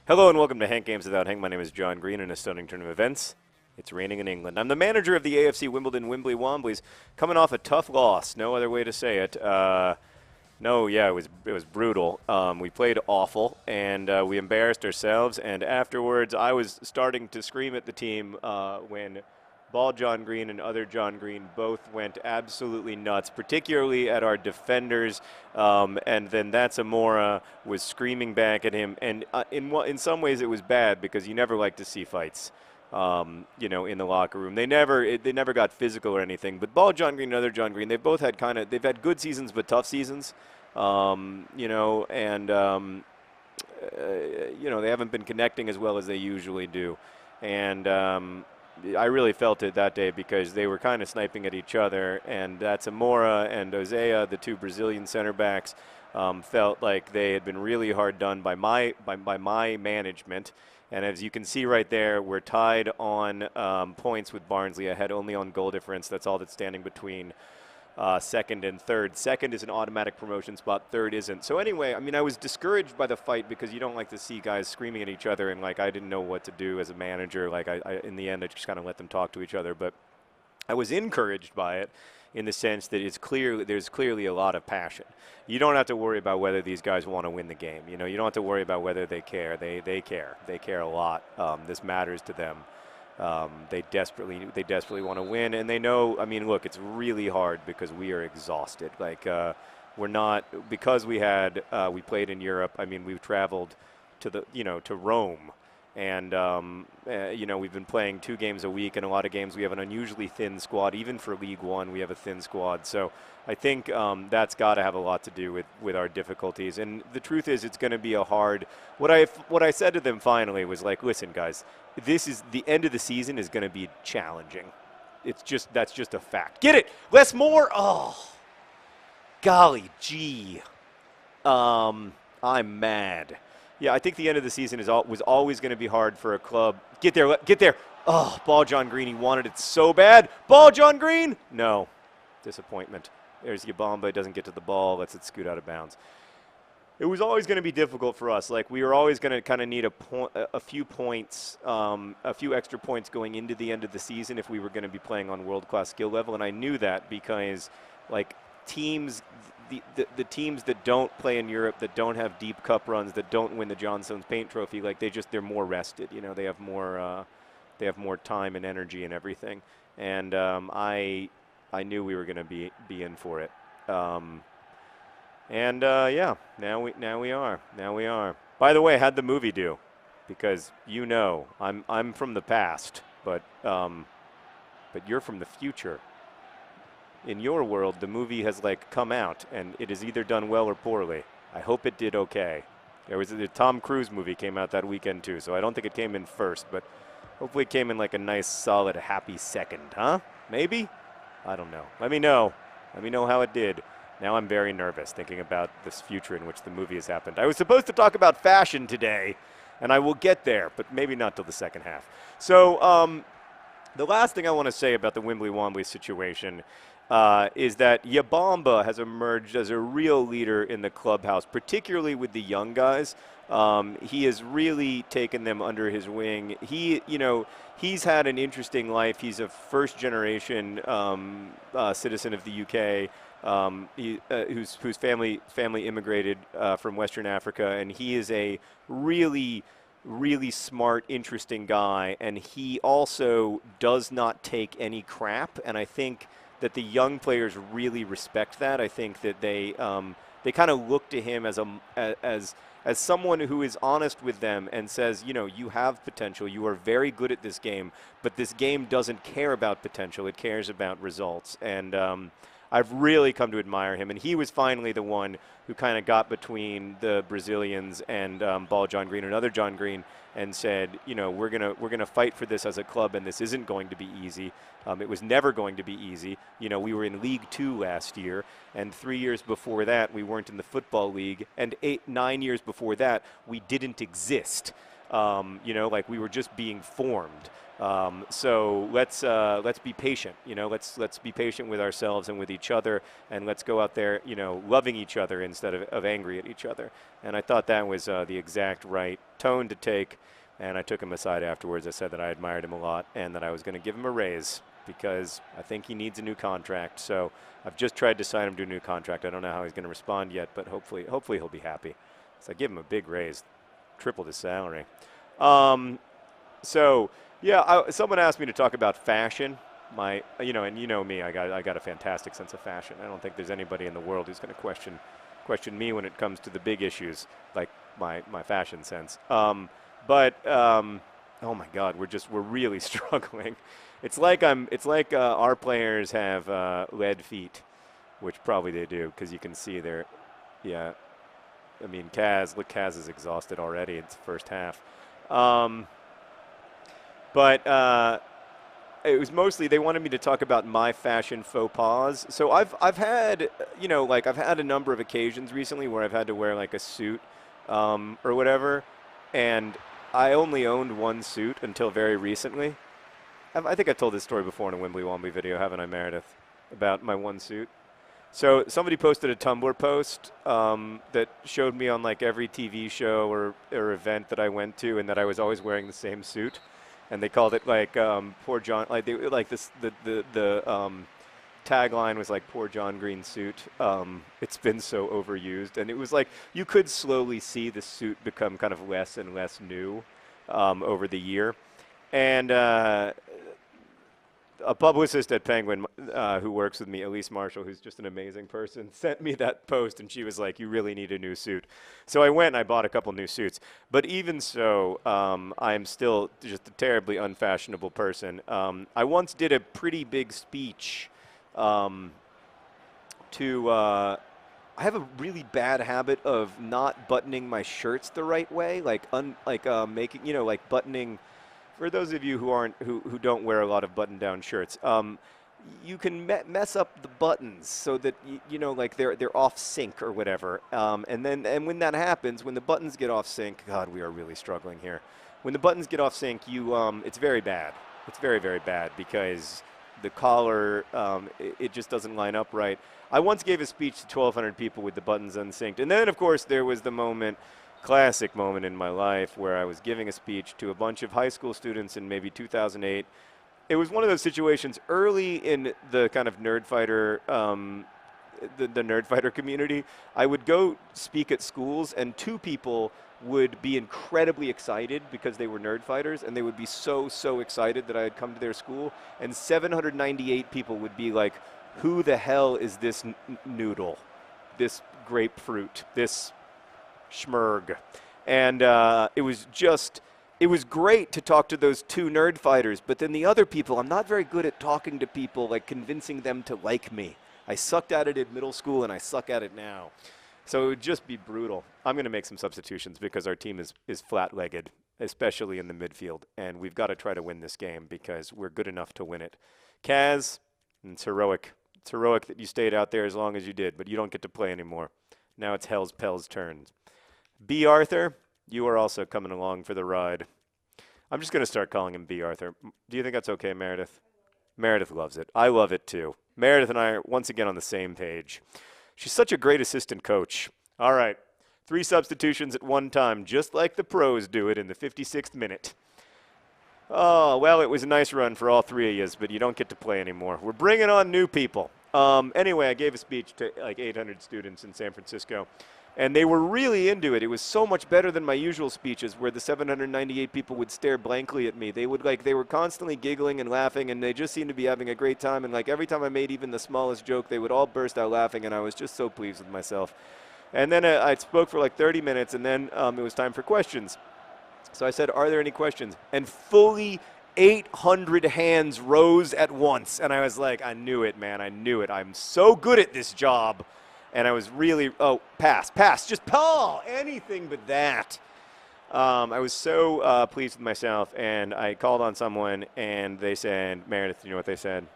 Hello and welcome to Hank Games Without Hank. My name is John Green in a stunning turn of events. It's raining in England. I'm the manager of the AFC Wimbly Womblys, coming off a tough loss. No other way to say it. It was brutal. We played awful, and we embarrassed ourselves. And afterwards, I was starting to scream at the team when Ball John Green and other John Green both went absolutely nuts, particularly at our defenders. And then that Zamora was screaming back at him. And in some ways, it was bad because you never like to see fights. In the locker room, they never got physical or anything. But Ball John Green and other John Green, they've both had they've had good seasons but tough seasons. They haven't been connecting as well as they usually do, and I really felt it that day because they were kind of sniping at each other, and that Zamora and Osea, the two Brazilian center backs, felt like they had been really hard done by my management. And as you can see right there, we're tied on points with Barnsley, ahead only on goal difference. That's all that's standing between second and third. Second is an automatic promotion spot. Third isn't. So anyway, I was discouraged by the fight because you don't like to see guys screaming at each other, and I didn't know what to do as a manager. I in the end, I just kind of let them talk to each other. But I was encouraged by it in the sense that there's clearly a lot of passion. You don't have to worry about whether these guys want to win the game. You don't have to worry about whether they care. They care. They care a lot. This matters to them. They desperately want to win, and they know. Look, it's really hard because we are exhausted. We're not, because we played in Europe. We've traveled to Rome, and we've been playing 2 games a week, and a lot of games we have an unusually thin squad. Even for League One, we have a thin squad. So I think that's got to have a lot to do with our difficulties. And the truth is, it's going to be a hard. What I said to them finally was listen, guys, the end of the season is going to be challenging. That's just a fact. Get it? Less more? Oh, golly gee. I'm mad. Yeah, I think the end of the season was always going to be hard for a club. Get there, get there. Oh, Ball John Green, he wanted it so bad. Ball John Green? No. Disappointment. There's Yabamba, doesn't get to the ball, lets it scoot out of bounds. It was always going to be difficult for us. We were always going to kind of need a few points, a few extra points going into the end of the season if we were going to be playing on world-class skill level, and I knew that because, teams, the teams that don't play in Europe, that don't have deep cup runs, that don't win the John Stones Paint Trophy, they're more rested. They have more time and energy and everything. And I knew we were going to be in for it. Now we are. By the way, how'd the movie do? Because I'm from the past, but you're from the future. In your world, the movie has come out, and it has either done well or poorly. I hope it did okay. The Tom Cruise movie came out that weekend too, so I don't think it came in first, but hopefully it came in a nice, solid, happy second, huh? Maybe? I don't know. Let me know. Let me know how it did. Now I'm very nervous thinking about this future in which the movie has happened. I was supposed to talk about fashion today, and I will get there, but maybe not till the second half. So the last thing I want to say about the Wimbly Womblys situation is that Yabamba has emerged as a real leader in the clubhouse, particularly with the young guys. He has really taken them under his wing. He's had an interesting life. He's a first-generation citizen of the UK. Whose family immigrated from Western Africa, and he is a really smart, interesting guy, and he also does not take any crap, and I think that the young players really respect that. I think that they kind of look to him as someone who is honest with them and says, you have potential, you are very good at this game, but this game doesn't care about potential, it cares about results. And I've really come to admire him, and he was finally the one who kind of got between the Brazilians and Ball John Green, another John Green, and said, we're gonna fight for this as a club, and this isn't going to be easy. It was never going to be easy. We were in League 2 last year, and 3 years before that, we weren't in the Football League, and 9 years before that, we didn't exist. You know, like we were just being formed. So let's be patient. You know, let's be patient with ourselves and with each other, and let's go out there, you know, loving each other instead of angry at each other. And I thought that was the exact right tone to take. And I took him aside afterwards. I said that I admired him a lot and that I was going to give him a raise because I think he needs a new contract. So I've just tried to sign him to a new contract. I don't know how he's going to respond yet, but hopefully he'll be happy. So I give him a big raise, tripled his salary. So yeah, someone asked me to talk about fashion. You know, and you know me, I got a fantastic sense of fashion. I don't think there's anybody in the world who's going to question me when it comes to the big issues like my fashion sense. Oh my God, we're really struggling. It's like our players have lead feet, which probably they do because you can see they're, yeah. I mean, Kaz is exhausted already. It's the first half. It was mostly they wanted me to talk about my fashion faux pas. So I've had, you know, like I've had a number of occasions recently where I've had to wear like a suit or whatever, and I only owned one suit until very recently. I think I told this story before in a Wimbly Wombly video, haven't I, Meredith, about my one suit? So somebody posted a Tumblr post that showed me on like every TV show or event that I went to, and that I was always wearing the same suit, and they called it like poor John, like the tagline was like poor John Green suit. It's been so overused, and it was like you could slowly see the suit become kind of less and less new over the year, and a publicist at Penguin who works with me, Elise Marshall, who's just an amazing person, sent me that post, and she was like, you really need a new suit. So I went and I bought a couple new suits. But even so, I'm still just a terribly unfashionable person. I once did a pretty big speech I have a really bad habit of not buttoning my shirts the right way, making, you know, like buttoning. For those of you who don't wear a lot of button-down shirts, you can mess up the buttons so that you know, like they're off sync or whatever. And when that happens, when the buttons get off sync, God, we are really struggling here. When the buttons get off sync, it's very bad. It's very, very bad because the collar it just doesn't line up right. I once gave a speech to 1,200 people with the buttons unsynced, and then of course there was the moment. Classic moment in my life where I was giving a speech to a bunch of high school students in maybe 2008. It was one of those situations early in the kind of nerd fighter, the nerd fighter community. I would go speak at schools, and two people would be incredibly excited because they were nerd fighters, and they would be so excited that I had come to their school. And 798 people would be like, "Who the hell is this noodle? This grapefruit? This schmurg?" And it was great to talk to those two nerd fighters, but then the other people, I'm not very good at talking to people, like convincing them to like me. I sucked at it in middle school and I suck at it now. So it would just be brutal. I'm going to make some substitutions because our team is flat-legged, especially in the midfield, and we've got to try to win this game because we're good enough to win it. Kaz, it's heroic. It's heroic that you stayed out there as long as you did, but you don't get to play anymore. Now it's Hell's Pell's turn. B. Arthur, you are also coming along for the ride. I'm just going to start calling him B. Arthur. Do you think that's okay, Meredith? Meredith loves it. I love it, too. Meredith and I are once again on the same page. She's such a great assistant coach. All right, 3 substitutions at one time, just like the pros do it in the 56th minute. Oh, well, it was a nice run for all 3 of you, but you don't get to play anymore. We're bringing on new people. Anyway, I gave a speech to like 800 students in San Francisco. And they were really into it. It was so much better than my usual speeches where the 798 people would stare blankly at me. They were constantly giggling and laughing, and they just seemed to be having a great time. And like every time I made even the smallest joke, they would all burst out laughing, and I was just so pleased with myself. And then I spoke for like 30 minutes, and then it was time for questions. So I said, "Are there any questions?" And fully 800 hands rose at once. And I was like, I knew it, man. I knew it. I'm so good at this job. And I was really, pass, just Paul, anything but that. I was so pleased with myself, and I called on someone, and they said, Meredith, you know what they said?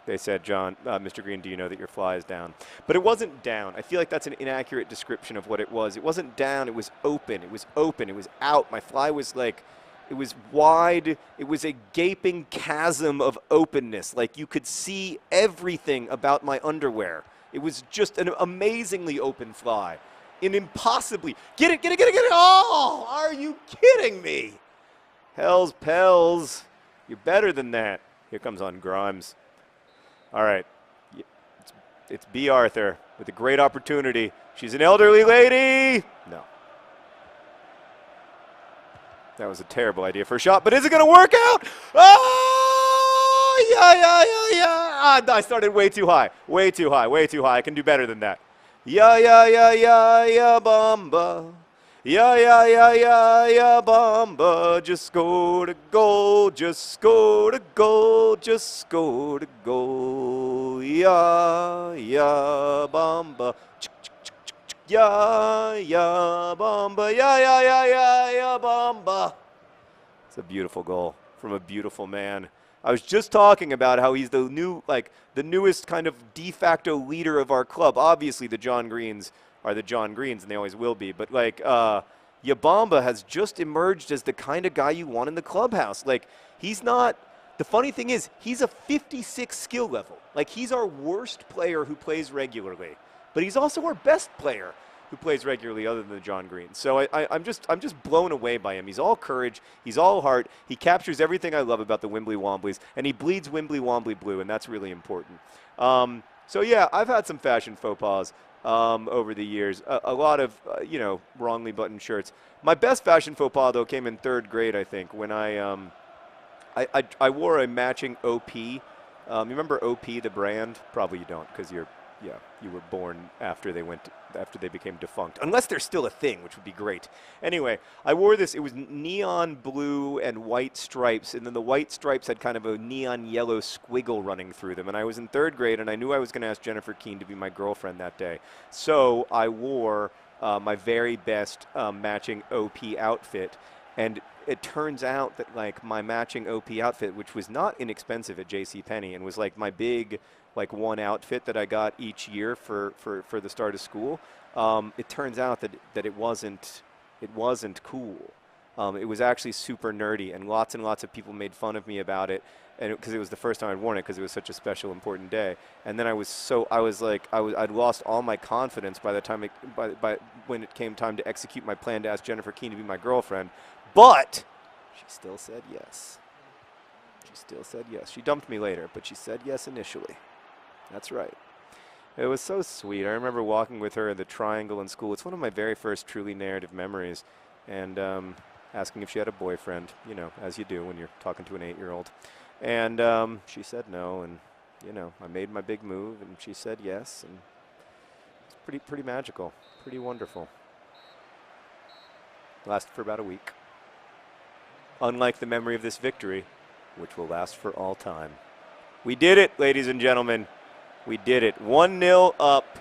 They said, John, Mr. Green, do you know that your fly is down? But it wasn't down. I feel like that's an inaccurate description of what it was. It wasn't down. It was open. It was open. It was out. My fly was like, it was wide. It was a gaping chasm of openness. Like you could see everything about my underwear. It was just an amazingly open fly. An impossibly. Get it, get it, get it, get it. Oh, are you kidding me? Hell's Pels. You're better than that. Here comes on Grimes. All right, it's B. Arthur with a great opportunity. She's an elderly lady. No. That was a terrible idea for a shot, but is it going to work out? Oh, yeah. I started way too high, way too high, way too high. I can do better than that. Yeah, bomba. Yeah, bomba. Just scored a goal, just scored a goal, just scored a goal. Yeah, bomba. Yeah, bomba. Yeah, bomba. It's a beautiful goal from a beautiful man. I was just talking about how he's the newest kind of de facto leader of our club. Obviously, the John Greens are the John Greens, and they always will be. But, Yabamba has just emerged as the kind of guy you want in the clubhouse. Like, he's not – the funny thing is, he's a 56 skill level. Like, he's our worst player who plays regularly. But he's also our best player who plays regularly other than the John Green. So I'm just blown away by him. He's all courage. He's all heart. He captures everything I love about the Wimbly Womblys, and he bleeds Wimbly Wombly blue, and that's really important. So, yeah, I've had some fashion faux pas over the years. A lot of, wrongly buttoned shirts. My best fashion faux pas, though, came in 3rd grade, I think, when I wore a matching OP. You remember OP, the brand? Probably you don't, because you were born after they became defunct. Unless they're still a thing, which would be great. Anyway, I wore this. It was neon blue and white stripes, and then the white stripes had kind of a neon yellow squiggle running through them. And I was in 3rd grade, and I knew I was going to ask Jennifer Keene to be my girlfriend that day. So I wore my very best matching OP outfit, and it turns out that my matching OP outfit, which was not inexpensive at JCPenney and was my big one outfit that I got each year for the start of school, it turns out that it wasn't cool. It was actually super nerdy, and lots of people made fun of me about it, and because it was the first time I'd worn it because it was such a special, important day. And then I'd lost all my confidence by the time when it came time to execute my plan to ask Jennifer Keene to be my girlfriend. But she still said yes. She still said yes. She dumped me later, but she said yes initially. That's right. It was so sweet. I remember walking with her in the Triangle in school. It's one of my very first truly narrative memories. And asking if she had a boyfriend, as you do when you're talking to an 8-year-old. And she said no, and, I made my big move, and she said yes. And it's pretty magical, pretty wonderful. Lasted for about a week. Unlike the memory of this victory, which will last for all time. We did it, ladies and gentlemen. We did it. 1-0 up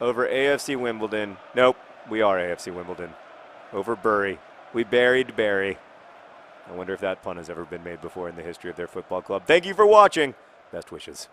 over AFC Wimbledon. Nope, we are AFC Wimbledon. Over Bury. We buried Bury. I wonder if that pun has ever been made before in the history of their football club. Thank you for watching. Best wishes.